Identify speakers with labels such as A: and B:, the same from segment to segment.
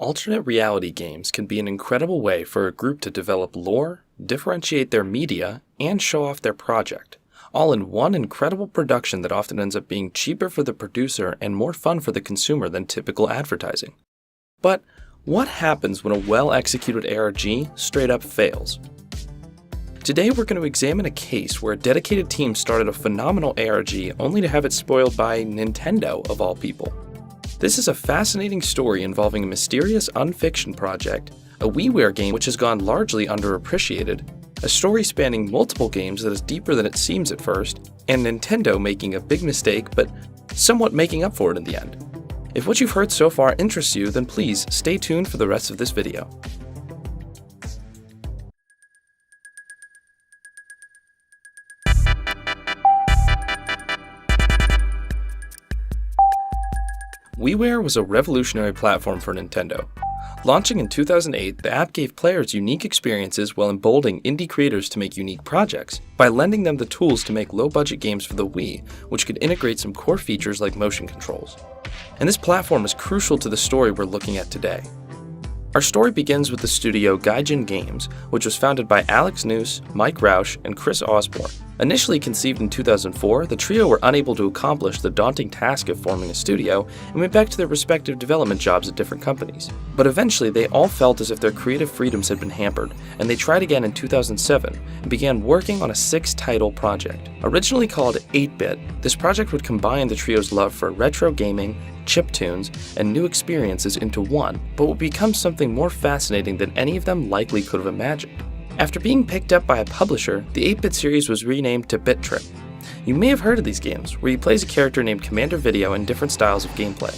A: Alternate reality games can be an incredible way for a group to develop lore, differentiate their media, and show off their project, all in one incredible production that often ends up being cheaper for the producer and more fun for the consumer than typical advertising. But what happens when a well-executed ARG straight up fails? Today we're going to examine a case where a dedicated team started a phenomenal ARG only to have it spoiled by Nintendo of all people. This is a fascinating story involving a mysterious unfiction project, a Wiiware game which has gone largely underappreciated, a story spanning multiple games that is deeper than it seems at first, and Nintendo making a big mistake but somewhat making up for it in the end. If what you've heard so far interests you, then please stay tuned for the rest of this video. Wiiware was a revolutionary platform for Nintendo. Launching in 2008, the app gave players unique experiences while emboldening indie creators to make unique projects by lending them the tools to make low-budget games for the Wii, which could integrate some core features like motion controls. And this platform is crucial to the story we're looking at today. Our story begins with the studio Gaijin Games, which was founded by Alex Noose, Mike Rausch, and Chris Osborne. Initially conceived in 2004, the trio were unable to accomplish the daunting task of forming a studio and went back to their respective development jobs at different companies. But eventually, they all felt as if their creative freedoms had been hampered, and they tried again in 2007 and began working on a 6-title project. Originally called 8-Bit, this project would combine the trio's love for retro gaming, chiptunes, and new experiences into one, but would become something more fascinating than any of them likely could have imagined. After being picked up by a publisher, the 8-Bit series was renamed to Bit Trip. You may have heard of these games, where you play as a character named Commander Video in different styles of gameplay.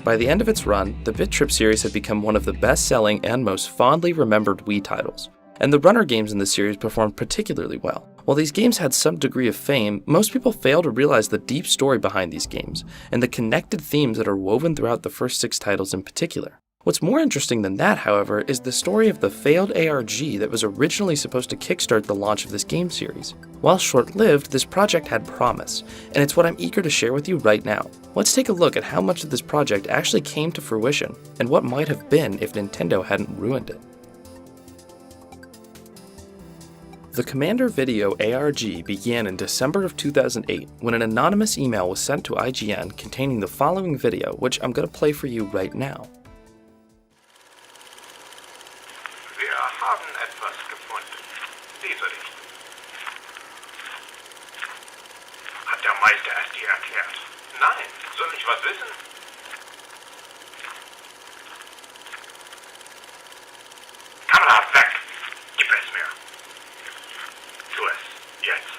A: By the end of its run, the Bit Trip series had become one of the best-selling and most fondly remembered Wii titles, and the runner games in the series performed particularly well. While these games had some degree of fame, most people fail to realize the deep story behind these games, and the connected themes that are woven throughout the first 6 titles in particular. What's more interesting than that, however, is the story of the failed ARG that was originally supposed to kickstart the launch of this game series. While short-lived, this project had promise, and it's what I'm eager to share with you right now. Let's take a look at how much of this project actually came to fruition, and what might have been if Nintendo hadn't ruined it. The Commander Video ARG began in December of 2008 when an anonymous email was sent to IGN containing the following video, which I'm going to play for you right now.
B: Wir haben etwas gefunden. Diese Richtung. Hat der Meister es dir erklärt? Nein, soll ich was wissen? Kamera weg! Gib es mir. Tu es. Jetzt.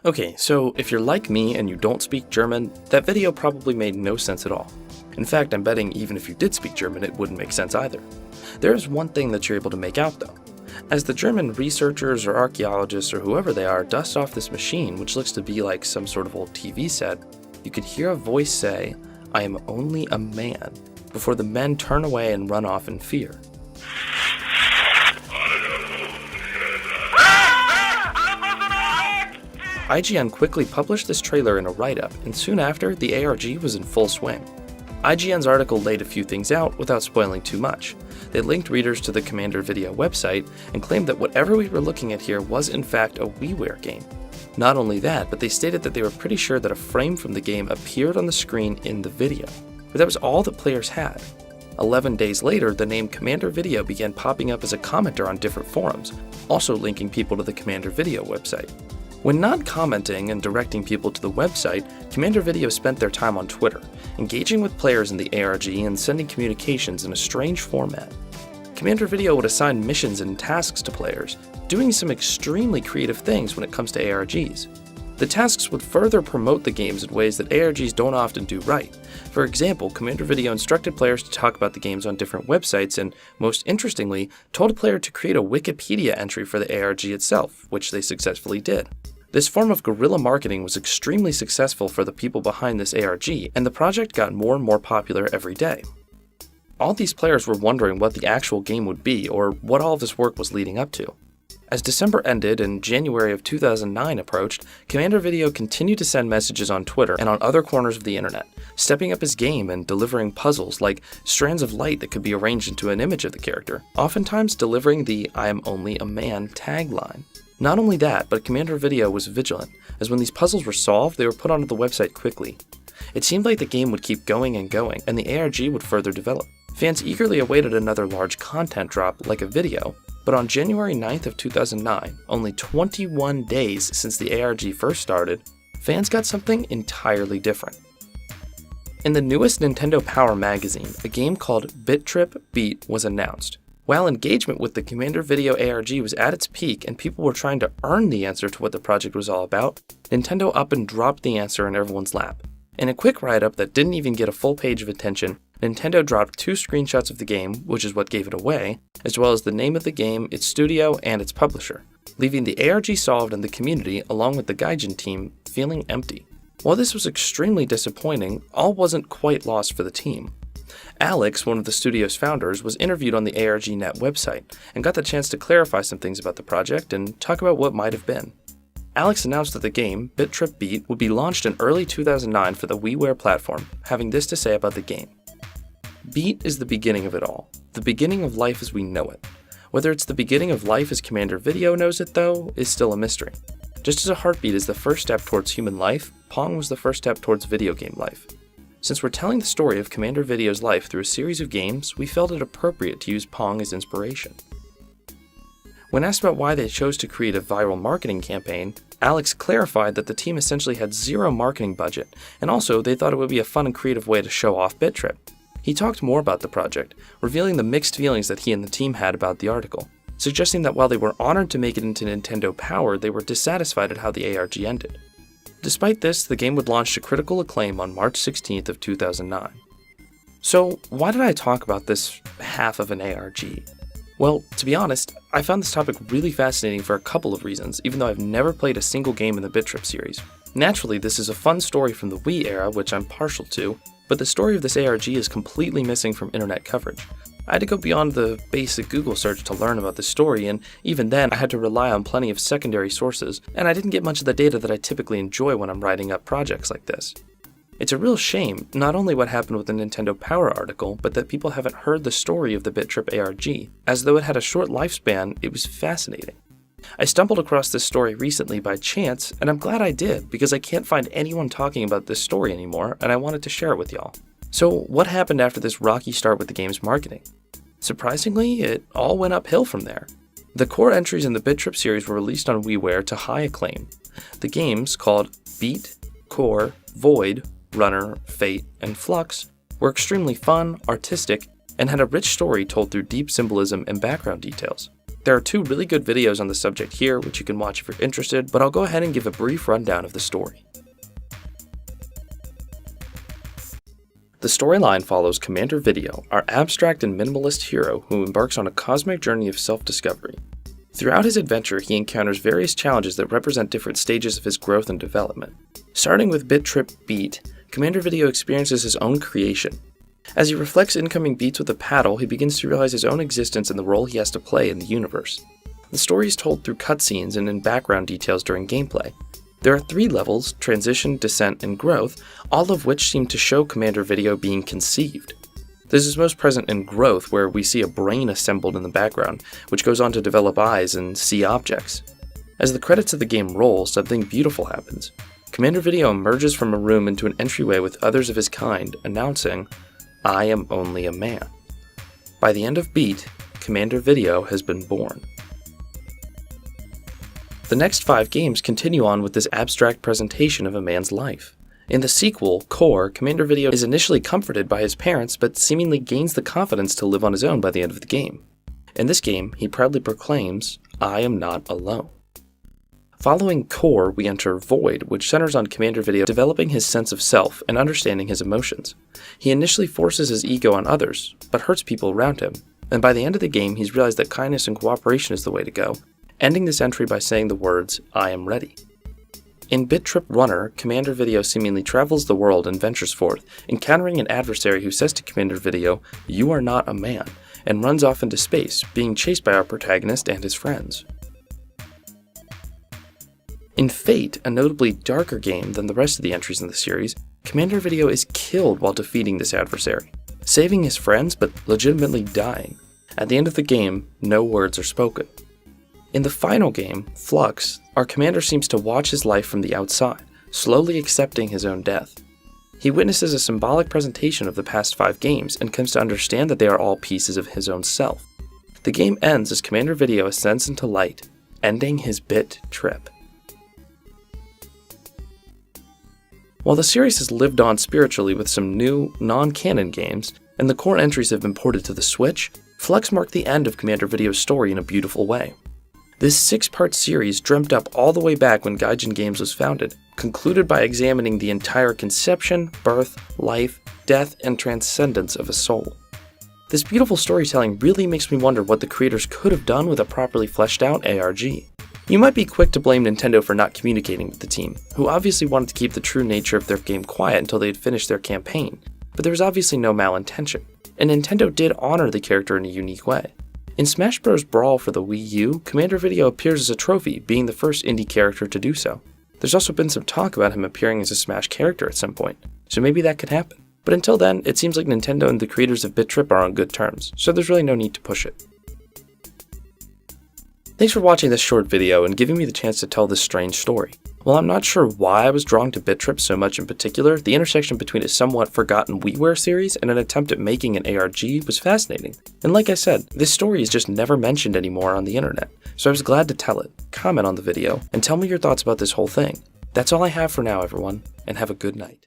A: Okay, so if you're like me and you don't speak German, that video probably made no sense at all. In fact, I'm betting even if you did speak German, it wouldn't make sense either. There is one thing that you're able to make out though. As the German researchers or archaeologists or whoever they are dust off this machine, which looks to be like some sort of old TV set, you could hear a voice say, "I am only a man," before the men turn away and run off in fear. IGN quickly published this trailer in a write-up, and soon after, the ARG was in full swing. IGN's article laid a few things out without spoiling too much. They linked readers to the Commander Video website and claimed that whatever we were looking at here was in fact a Wiiware game. Not only that, but they stated that they were pretty sure that a frame from the game appeared on the screen in the video. But that was all that players had. 11 days later, the name Commander Video began popping up as a commenter on different forums, also linking people to the Commander Video website. When not commenting and directing people to the website, Commander Video spent their time on Twitter, engaging with players in the ARG and sending communications in a strange format. Commander Video would assign missions and tasks to players, doing some extremely creative things when it comes to ARGs. The tasks would further promote the games in ways that ARGs don't often do right. For example, Commander Video instructed players to talk about the games on different websites and, most interestingly, told a player to create a Wikipedia entry for the ARG itself, which they successfully did. This form of guerrilla marketing was extremely successful for the people behind this ARG, and the project got more and more popular every day. All these players were wondering what the actual game would be, or what all of this work was leading up to. As December ended and January of 2009 approached, Commander Video continued to send messages on Twitter and on other corners of the internet, stepping up his game and delivering puzzles like strands of light that could be arranged into an image of the character, oftentimes delivering the "I am only a man" tagline. Not only that, but Commander Video was vigilant, as when these puzzles were solved, they were put onto the website quickly. It seemed like the game would keep going and going, and the ARG would further develop. Fans eagerly awaited another large content drop, like a video, but on January 9th of 2009, only 21 days since the ARG first started, fans got something entirely different. In the newest Nintendo Power magazine, a game called Bit Trip Beat was announced. While engagement with the Commander Video ARG was at its peak and people were trying to earn the answer to what the project was all about, Nintendo up and dropped the answer in everyone's lap. In a quick write-up that didn't even get a full page of attention, Nintendo dropped 2 screenshots of the game, which is what gave it away, as well as the name of the game, its studio, and its publisher, leaving the ARG solved and the community, along with the Gaijin team, feeling empty. While this was extremely disappointing, all wasn't quite lost for the team. Alex, one of the studio's founders, was interviewed on the ARG.net website and got the chance to clarify some things about the project and talk about what might have been. Alex announced that the game, Bit Trip Beat, would be launched in early 2009 for the Wiiware platform, having this to say about the game. Beat is the beginning of it all, the beginning of life as we know it. Whether it's the beginning of life as Commander Video knows it, though, is still a mystery. Just as a heartbeat is the first step towards human life, Pong was the first step towards video game life. Since we're telling the story of Commander Video's life through a series of games, we felt it appropriate to use Pong as inspiration. When asked about why they chose to create a viral marketing campaign, Alex clarified that the team essentially had zero marketing budget, and also they thought it would be a fun and creative way to show off Bit Trip. He talked more about the project, revealing the mixed feelings that he and the team had about the article, suggesting that while they were honored to make it into Nintendo Power, they were dissatisfied at how the ARG ended. Despite this, the game would launch to critical acclaim on March 16th of 2009. So, why did I talk about this half of an ARG? Well, to be honest, I found this topic really fascinating for a couple of reasons, even though I've never played a single game in the Bit Trip series. Naturally, this is a fun story from the Wii era, which I'm partial to, but the story of this ARG is completely missing from internet coverage. I had to go beyond the basic Google search to learn about the story, and even then I had to rely on plenty of secondary sources, and I didn't get much of the data that I typically enjoy when I'm writing up projects like this. It's a real shame, not only what happened with the Nintendo Power article, but that people haven't heard the story of the Bit Trip ARG. As though it had a short lifespan, it was fascinating. I stumbled across this story recently by chance, and I'm glad I did, because I can't find anyone talking about this story anymore, and I wanted to share it with y'all. So, what happened after this rocky start with the game's marketing? Surprisingly, it all went uphill from there. The core entries in the Bit Trip series were released on Wiiware to high acclaim. The games, called Beat, Core, Void, Runner, Fate, and Flux, were extremely fun, artistic, and had a rich story told through deep symbolism and background details. There are 2 really good videos on the subject here, which you can watch if you're interested, but I'll go ahead and give a brief rundown of the story. The storyline follows Commander Video, our abstract and minimalist hero who embarks on a cosmic journey of self-discovery. Throughout his adventure, he encounters various challenges that represent different stages of his growth and development. Starting with Bit Trip Beat, Commander Video experiences his own creation. As he reflects incoming beats with a paddle, he begins to realize his own existence and the role he has to play in the universe. The story is told through cutscenes and in background details during gameplay. There are 3 levels, Transition, Descent, and Growth, all of which seem to show Commander Video being conceived. This is most present in Growth, where we see a brain assembled in the background, which goes on to develop eyes and see objects. As the credits of the game roll, something beautiful happens. Commander Video emerges from a room into an entryway with others of his kind, announcing, "I am only a man." By the end of Beat, Commander Video has been born. The next 5 games continue on with this abstract presentation of a man's life. In the sequel, Core, Commander Video is initially comforted by his parents, but seemingly gains the confidence to live on his own by the end of the game. In this game, he proudly proclaims, "I am not alone." Following Core, we enter Void, which centers on Commander Video developing his sense of self and understanding his emotions. He initially forces his ego on others, but hurts people around him, and by the end of the game he's realized that kindness and cooperation is the way to go, ending this entry by saying the words, "I am ready." In Bit Trip Runner, Commander Video seemingly travels the world and ventures forth, encountering an adversary who says to Commander Video, "You are not a man," and runs off into space, being chased by our protagonist and his friends. In Fate, a notably darker game than the rest of the entries in the series, Commander Video is killed while defeating this adversary, saving his friends but legitimately dying. At the end of the game, no words are spoken. In the final game, Flux, our commander seems to watch his life from the outside, slowly accepting his own death. He witnesses a symbolic presentation of the past 5 games and comes to understand that they are all pieces of his own self. The game ends as Commander Video ascends into light, ending his bit trip. While the series has lived on spiritually with some new, non-canon games, and the core entries have been ported to the Switch, Flux marked the end of Commander Video's story in a beautiful way. This 6-part series, dreamt up all the way back when Gaijin Games was founded, concluded by examining the entire conception, birth, life, death, and transcendence of a soul. This beautiful storytelling really makes me wonder what the creators could have done with a properly fleshed out ARG. You might be quick to blame Nintendo for not communicating with the team, who obviously wanted to keep the true nature of their game quiet until they had finished their campaign, but there was obviously no malintention, and Nintendo did honor the character in a unique way. In Smash Bros. Brawl for the Wii U, Commander Video appears as a trophy, being the first indie character to do so. There's also been some talk about him appearing as a Smash character at some point, so maybe that could happen. But until then, it seems like Nintendo and the creators of Bit Trip are on good terms, so there's really no need to push it. Thanks for watching this short video and giving me the chance to tell this strange story. While I'm not sure why I was drawn to Bit Trip so much in particular, the intersection between a somewhat forgotten Wiiware series and an attempt at making an ARG was fascinating. And like I said, this story is just never mentioned anymore on the internet, so I was glad to tell it. Comment on the video, and tell me your thoughts about this whole thing. That's all I have for now, everyone, and have a good night.